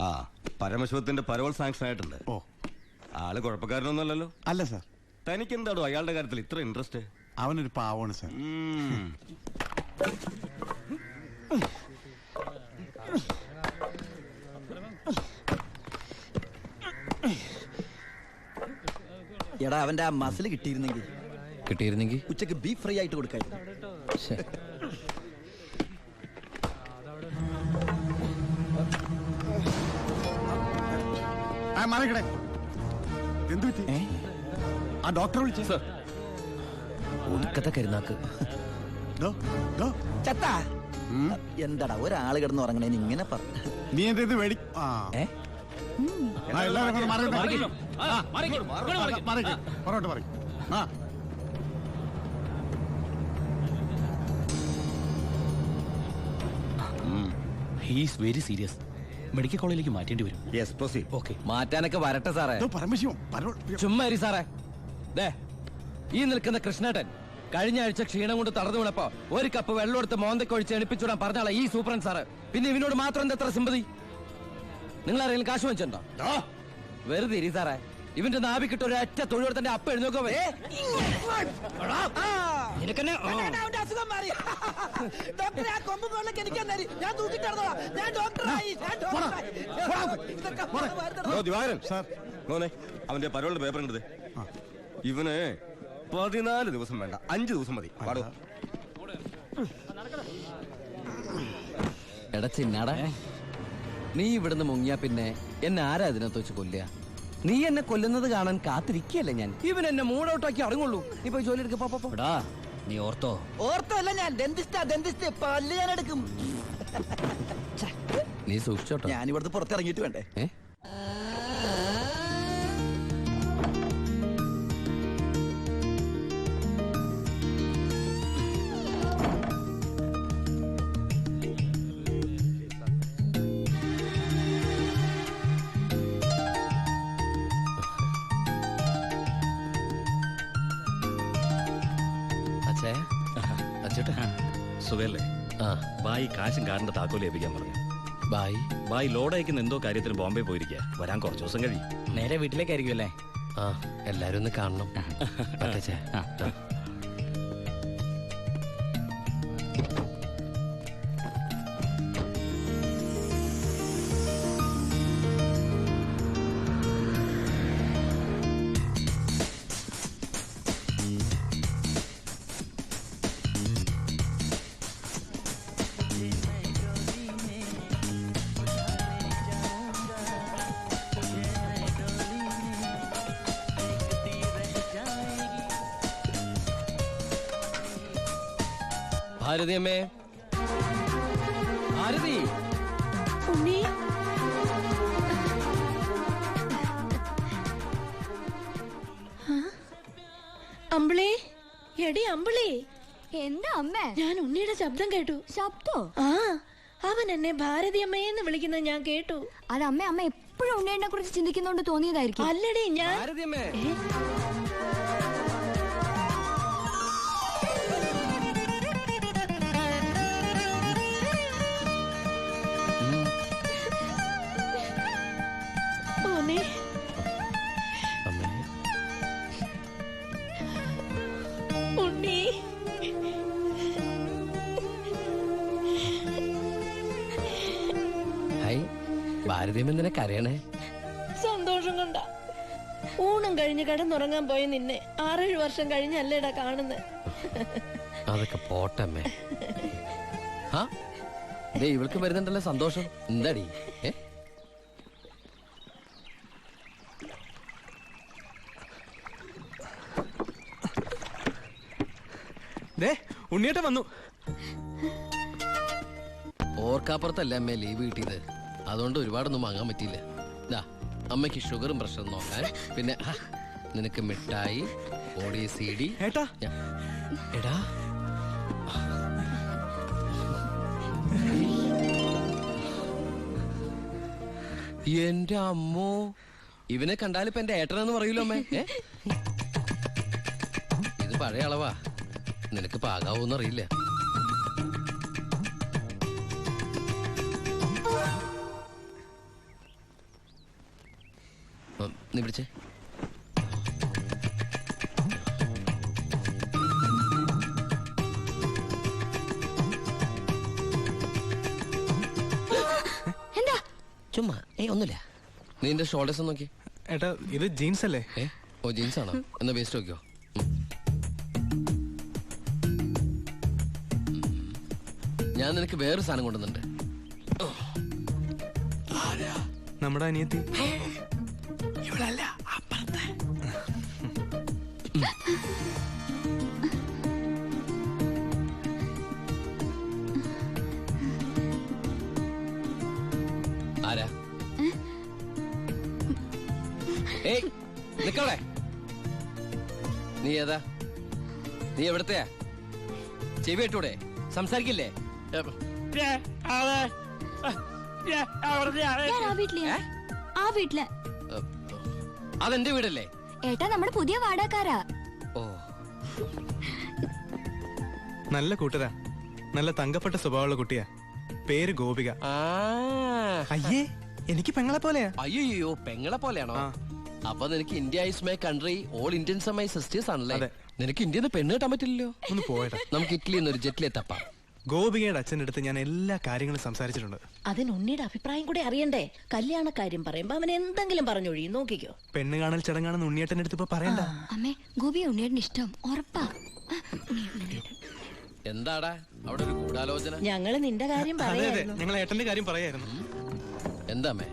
ആ പരമശിവത്തിന്റെ parole sanction ആയിട്ടുണ്ട്. ഓ, ആള് കുഴപ്പക്കാരനൊന്നുമല്ലല്ലോ? അല്ല സാർ. തനിക്ക് എന്താണോ അയാളുടെ കാര്യത്തിൽ ഇത്ര ഇൻട്രസ്റ്റ്? അവനൊരു പാവമാണ് സാർ. എടാ അവന്റെ ആ മസിൽ കിട്ടിയിരുന്നെങ്കിൽ ഉച്ചക്ക് ബീഫ് ഫ്രൈ ആയിട്ട് കൊടുക്കായിരുന്നു. എന്ത് പറ്റി? ആ ഡോക്ടറെ വിളിച്ചു സാർ. ഒടുക്കത്തെ കരുനാക്ക്. എന്താടാ ഒരാള് കിടന്ന് ഉറങ്ങണേന് ഇങ്ങനെ പറഞ്ഞു? നീ എന്തേത് വേടി? He's very serious. മെഡിക്കൽ കോളേജിലേക്ക് മാറ്റേണ്ടി വരും. Yes proceed. ഓക്കെ, മാറ്റാനൊക്കെ വരട്ടെ സാറേ. പരമശിവം ചുമ്മാ സാറേ. ഈ നിൽക്കുന്ന കൃഷ്ണേട്ടൻ കഴിഞ്ഞ ആഴ്ച ക്ഷീണം കൊണ്ട് തളർന്നു വീണപ്പോ ഒരു കപ്പ് വെള്ളം എടുത്ത് മോന്തയ്ക്ക് ഒഴിച്ച് എണിപ്പിച്ചുവിടാൻ പറഞ്ഞാളെ ഈ സൂപ്രണ്ട് സാറ്. പിന്നെ ഇവനോട് മാത്രം എന്താ എത്ര സിമ്പതി? നിങ്ങൾ ആരെങ്കിലും കാശ് വെച്ചിട്ടുണ്ടോ? വെറുതെ ഇരി സാറേ. ഇവന്റെ നാവിക്കിട്ട് ഒരു ഒറ്റ തൊഴിലെടുത്തന്റെ അപ്പ എഴുന്നോക്കോ. അവന്റെ പരോളിന്റെ പേപ്പർ ഉണ്ട്. ഇവന് 14 ദിവസം വേണ്ട, 5 ദിവസം മതി. എടാ ചിന്നാടാ, നീ ഇവിടുന്ന് മുങ്ങിയാ പിന്നെ എന്നെ ആരാ അതിനകത്ത് വെച്ച് കൊല്ലുക? നീ എന്നെ കൊല്ലുന്നത് കാണാൻ കാത്തിരിക്കല്ലേ ഞാൻ. ഇവൻ എന്നെ മൂഡൌട്ടാക്കി അടങ്ങുള്ളൂ. നീ പോയി ജോലി എടുക്കടാ. നീ ഓർത്തോ അല്ല, ഞാൻ ഡെന്റിസ്റ്റ് പല്ല് ഞാൻ എടുക്കും. നീ സൂക്ഷിച്ചോട്ടോ. ഞാൻ ഇവിടുന്ന് പുറത്തിറങ്ങിയിട്ട് വേണ്ടേ? സുഖല്ലേ? ബായി കാശും കാറിന്റെ താക്കോല് ഏൽപ്പിക്കാൻ പറഞ്ഞു. ബായി ലോഡ് അയക്കുന്ന എന്തോ കാര്യത്തിന് ബോംബെ പോയിരിക്കുക. വരാൻ കുറച്ചു ദിവസം കഴിയും. നേരെ വീട്ടിലേക്കായിരിക്കും അല്ലേ? എല്ലാരും ഒന്ന് കാണണം. ഭാരതി അമ്മേ, ഭാരതി. അമ്പിളി, എടി അമ്പിളി. എന്താ അമ്മേ? ഞാൻ ഉണ്ണിയുടെ ശബ്ദം കേട്ടു. ശബ്ദോ? അവൻ എന്നെ ഭാരതി അമ്മയെന്ന് വിളിക്കുന്നത് ഞാൻ കേട്ടു. അത് അമ്മ എപ്പോഴും ഉണ്ണിയെ കുറിച്ച് ചിന്തിക്കുന്നോണ്ട് തോന്നിയതായിരിക്കും. അല്ലടി, ഞാൻ ഉണ്ണി. ഭാരതീയം എന്തിനാ കരയണേ? സന്തോഷം കൊണ്ട. ഊണം കഴിഞ്ഞ് കിടന്നുറങ്ങാൻ പോയി നിന്നെ 6-7 വർഷം കഴിഞ്ഞല്ലേടാ കാണുന്നത്. അതൊക്കെ പോട്ടമ്മേ. ഇവൾക്ക് വരുന്നുണ്ടല്ലോ സന്തോഷം. എന്താടി? ഉണ്ണിയേട്ട വന്നു. ഓർക്കാപ്പുറത്തല്ല അമ്മ ലീവ് കിട്ടിയത്. അതുകൊണ്ട് ഒരുപാടൊന്നും വാങ്ങാൻ പറ്റിയില്ല. അമ്മയ്ക്ക് ഷുഗറും പ്രഷറും നോക്കാൻ, പിന്നെ നിനക്ക് മിഠായി, ഓഡിയോ CD. എടാ എന്റെ അമ്മോ, ഇവനെ കണ്ടാലിപ്പോ എന്റെ ഏട്ടനെന്ന് പറയൂലോ അമ്മേ. ഇത് പഴയ അളവാ, നിനക്ക് പാകാവൂന്നറിയില്ല. നീ പിടിച്ചേ. എന്താ? ചുമ്മാ ഒന്നുമില്ല. നീ എന്റെ ഷോൾഡേഴ്സ് നോക്കി. ഏട്ടാ ഇത് ജീൻസ് അല്ലേ? ഓ ജീൻസ് ആണോ? എന്നാ വേസ്റ്റ് നോക്കിയോ. ഞാൻ നിനക്ക് വേറൊരു സാധനം കൊണ്ടുവന്നുണ്ട്. നമ്മുടെ അനിയത്തി. ആരാ? ഏയ് നിക്കവിടെ. നീ ഏതാ? നീ എവിടത്തെയാ? ചെവി ഇട്ടൂടെ? സംസാരിക്കില്ലേ? ഞാൻ ആ വീട്ടിലെയാ. ആ വീട്ടില്. അതെന്റെ വീടല്ലേ? ഏട്ടാ നമ്മുടെ പുതിയ വാടകക്കാരാ. ഓ നല്ല കൂട്ടരാ. നല്ല തങ്കപ്പെട്ട സ്വഭാവമുള്ള കുട്ടിയാ. പേര് ഗോപിക. അയ്യേ എനിക്ക് പെങ്ങളെ പോലെയാ. അയ്യോ പെങ്ങളെ പോലെയാണോ? അപ്പൊ നിനക്ക് India is my country, all Indians are my sisters ആണല്ലേ? നിനക്ക് ഇന്ത്യന്ന് പെണ്ണ് കിട്ടാൻ പറ്റില്ലല്ലോ. ഒന്ന് പോയട്ടാ. നമുക്ക് ഇറ്റലിയിൽ നിന്ന് ഒരു ജെറ്റിലെ തപ്പാം. ഗോപികയുടെ അച്ഛൻ്റെ അടുത്ത് ഞാൻ എല്ലാ കാര്യങ്ങളും സംസാരിച്ചിട്ടുണ്ട്. അതിന് ഉണ്ണിയുടെ അഭിപ്രായം കൂടെ അറിയണ്ടേ? കല്യാണ കാര്യം പറയുമ്പോ അവൻ എന്തെങ്കിലും പറഞ്ഞൊഴിയും. നോക്കിക്കോ. പെണ്ണ് കാണൽ ചടങ്ങാണെന്ന് ഉണ്ണിയേട്ടൻ്റെ അടുത്ത് ഇപ്പൊ പറയണ്ട. അമ്മേ ഗോപിയെ ഉണ്ണിയേട്ടന് ഇഷ്ടം ഉറപ്പാ. എന്താടാ അവിടെ ഒരു ഗൂഢാലോചന? ഞങ്ങള് നിന്റെ കാര്യം അതെ അതെ പറയായിരുന്നു. ഞങ്ങൾ ഏട്ടന്റെ കാര്യം പറയായിരുന്നു. എന്താ അമ്മേ?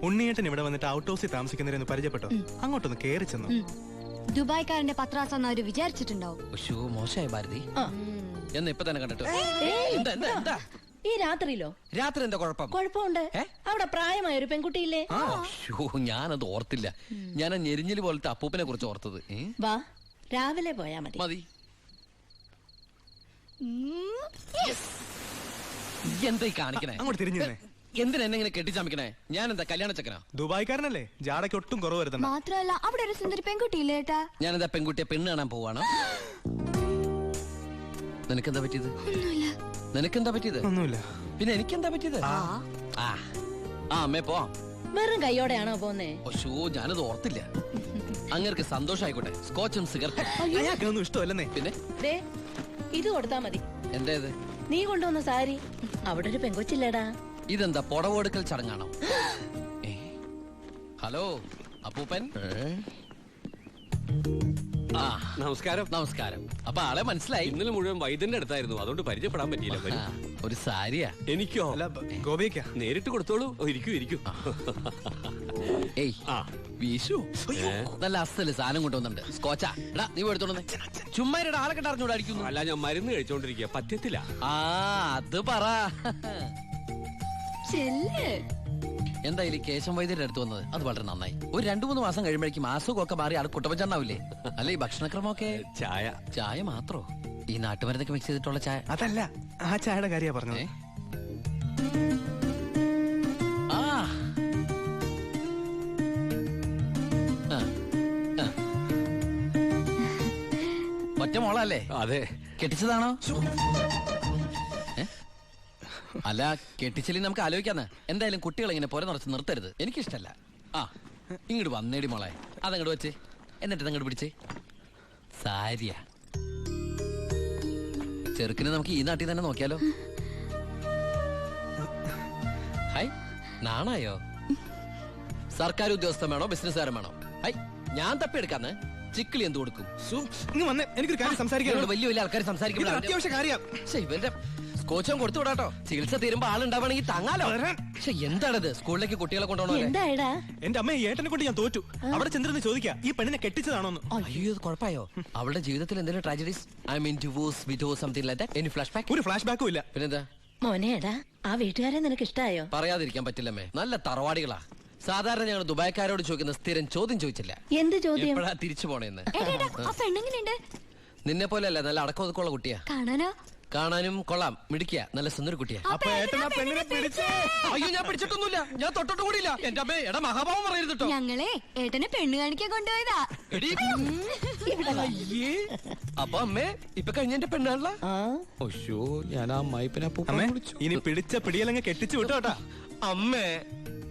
ഉണ്ണിയേട്ടൻ ഇവിടെ വന്നിട്ട് ഔട്ട് ഹൗസിൽ താമസിക്കുന്നവരെന്ന് പരിചയപ്പെട്ടോ. അങ്ങോട്ടൊന്ന് കേറി ചെന്നു. ദുബായ്ക്കാരന്റെ പത്രാസെന്ന് അവര് വിചാരിച്ചിട്ടുണ്ടാവും. മോശമായി ഭാരതി. എന്ന് ഇപ്പൊ തന്നെ കണ്ടിട്ട്. എന്താ എന്താ എന്താ ഈ രാത്രിയിലോ? രാത്രി എന്താ കുഴപ്പം? കുഴപ്പമുണ്ട്. അവിടെ പ്രായമായ ഒരു പെൺകുട്ടിയില്ലേ? ഞാനത് ഓർത്തില്ല. ഞാൻ ആ ഞെരിഞ്ഞില് പോലത്തെ അപ്പൂപ്പനെ കുറിച്ച് ഓർത്തത്. വാ രാവിലെ പോയാ മതി. മതി. എന്താ ഈ കാണിക്കണേ? അങ്ങോട്ട് തിരിഞ്ഞു തന്നെ. എന്തിനാ എന്നെ ഇങ്ങനെ കെട്ടിച്ചമിക്കണേ? ഞാൻ എന്താ കല്യാണ ചക്കനാ? ദുബായ്ക്കാരനല്ലേ? ജാടയ്ക്ക് ഒട്ടും കുറവ് വരുത്തണ്ട. മാത്രമല്ല അവിടെ ഒരു സുന്ദരി പെൺകുട്ടിയില്ലേ ഏട്ടാ? ഞാൻ എന്താ പെൺകുട്ടിയെ പെണ്ണ് കാണാൻ പോവാണോ? നിനക്കെന്താ പറ്റിയത്? നിനക്കെന്താ പറ്റിയത്? ഒന്നുമില്ല. പിന്നെ എനിക്കെന്താ പറ്റിയത്? അമ്മേ പോവാം. വെറും കൈയോടെയാണോ പോന്നേ? ഞാനത് ഓർത്തില്ല. അങ്ങർക്ക് സന്തോഷായിക്കോട്ടെ. സ്കോച്ചും സിഗരറ്റും. അയാൾക്കൊന്നും ഇഷ്ടമല്ലെന്നേ. പിന്നെ ദേ ഇത് കൊടുത്താ മതി. എന്താ ഇത്? നീ കൊണ്ടുവന്ന സാരി. അവിടെ ഒരു പെങ്കൊച്ചില്ലേടാ. ഇതെന്താ പുടവെടുക്കൽ ചടങ്ങാണോ? ഹലോ അപ്പൂപ്പൻ. നമസ്കാരം. നമസ്കാരം. അപ്പൊ ആളെ മനസ്സിലായി? ഇന്നലെ മുഴുവൻ വൈദ്യന്റെ അടുത്തായിരുന്നു, അതുകൊണ്ട് പരിചയപ്പെടാൻ പറ്റിയില്ല. ഒരു സാരിയാ? എനിക്കോ? അല്ല ഗോപിക നേരിട്ട് കൊടുത്തോളൂ. ഇരിക്കൂ ഇരിക്കൂ. ഏയ് വീശു. നല്ല അസല് സാധനം കൊണ്ടുവന്നുണ്ട്. സ്കോച്ചാ. എടാ നീ എടുത്തോണ്ടേ. ചുമ്മാ ആളെ കണ്ടറിഞ്ഞൂടെ അടിക്കുന്നു? അല്ല ഞാൻ മരുന്ന് കഴിച്ചോണ്ടിരിക്കുക, പറ്റത്തില്ല. അത് പറ. എന്തായാലും കേശം വൈദ്യരുടെ അടുത്ത് വന്നത് അത് വളരെ നന്നായി. ഒരു 2-3 മാസം കഴിയുമ്പോഴേക്കും അസുഖമൊക്കെ മാറി ആൾ കുട്ടപ്പച്ചണ്ടാവില്ലേ? അല്ല ഈ ഭക്ഷണക്രമമൊക്കെ? ചായ. ചായ മാത്രോ? ഈ നാട്ടുമരുന്നൊക്കെ മിക്സ് ചെയ്തിട്ടുള്ള ചായ? അതല്ല, ആ ചായയുടെ കാര്യ പറഞ്ഞത്. ഒറ്റ മോളല്ലേ? അതെ. കെട്ടിച്ചതാണോ? അല്ല കെട്ടിച്ചില്ലേ നമുക്ക് ആലോചിക്കാന്ന്. എന്തായാലും കുട്ടികളെ ഇങ്ങനെ പുര നിറച്ച് നിർത്തരുത്. എനിക്കിഷ്ടല്ല. ഇങ്ങോട്ട് വന്നേടി മോളെ. അതങ്ങോട്ട് വെച്ചേ. എന്നിട്ട് അങ്ങോട്ട് പിടിച്ചേ. സാരിയാ. ചെറുക്കിനെ നമുക്ക് ഈ നാട്ടിൽ തന്നെ നോക്കിയാലോ? ഹൈ നാണായോ? സർക്കാർ ഉദ്യോഗസ്ഥൻ വേണോ ബിസിനസ്സുകാരൻ വേണോ? ഹൈ ഞാൻ തപ്പിയെടുക്കാന്ന്. ചിക്കിളി എന്ത് കൊടുക്കും? എനിക്കൊരു കാര്യം സംസാരിക്കാൻ. വലിയ വലിയ ആൾക്കാർ സംസാരിക്കുമ്പോൾ അത്യാവശ്യ കാര്യം. ഇവന്റെ സ്കോച്ചും കൊടുത്തു വിടാട്ടോ. ചികിത്സ തീരുമ്പോ ആളുണ്ടാവണമെങ്കിൽ താങ്ങാലോ. പക്ഷെ എന്താണത്? സ്കൂളിലേക്ക് കുട്ടികളെ കൊണ്ടുപോകണോ? എന്താടാ? എന്റെ അമ്മ ഏട്ടനെ കൊണ്ട് ഞാൻ തോറ്റു. അവിടെ ചെന്നിരുന്ന് ചോദിക്കാ ഈ പെണ്ണിനെ കെട്ടിച്ചതാണോന്ന്. അയ്യോ കുഴപ്പമായോ? അവളുടെ ജീവിതത്തിൽ എന്തെങ്കിലും tragedies? I mean divorce, widow, something like that? Any flash back? ഒരു ഫ്ലാഷ് ബാക്കും ഇല്ല. പിന്നെന്താ? മോനേടാ ആ വീട്ടുകാരെ നിനക്ക് ഇഷ്ടായോ? പറയാതിരിക്കാൻ പറ്റില്ലമ്മേ. നല്ല തറവാടികളാ. സാധാരണ ഞങ്ങൾ ദുബായ്ക്കാരോട് ചോദിക്കുന്ന സ്ഥിരം ചോദ്യം ചോദിച്ചില്ല. എന്ത് ചോദ്യം? എപ്പോഴാ തിരിച്ചു പോണേന്ന്. നിന്നെ പോലെ അല്ല, നല്ല അടക്കമൊതുക്കമുള്ള കുട്ടിയാ. കാണാനും കൊള്ളാം. മിടിക്കുക. നല്ല സുന്ദര കുട്ടിയാ. അയ്യോ ഞാൻ പിടിച്ചിട്ടൊന്നുമില്ല. ഞാൻ തൊട്ടിട്ട് കൂടിയില്ല. എന്റെ അമ്മേ എടാ മഹാഭാവം പറയരുത് കേട്ടോ. ഞങ്ങളെ ഏട്ടനെ പെണ്ണ് കാണിക്കാൻ കൊണ്ടുപോയതാ. അപ്പൊ അമ്മേ ഇപ്പൊ കഴിഞ്ഞ എന്റെ പെണ്ണാണല്ലോ. ഞാൻ ആ അമ്മായിപ്പനെ ഇനി പിടിച്ച പിടിയലങ്ങ് കെട്ടിച്ചു വിട്ടോട്ടാ. അമ്മേ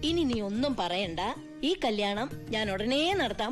ഇനി നീ ഒന്നും പറയണ്ട. ഈ കല്യാണം ഞാൻ ഉടനെ നടത്താം.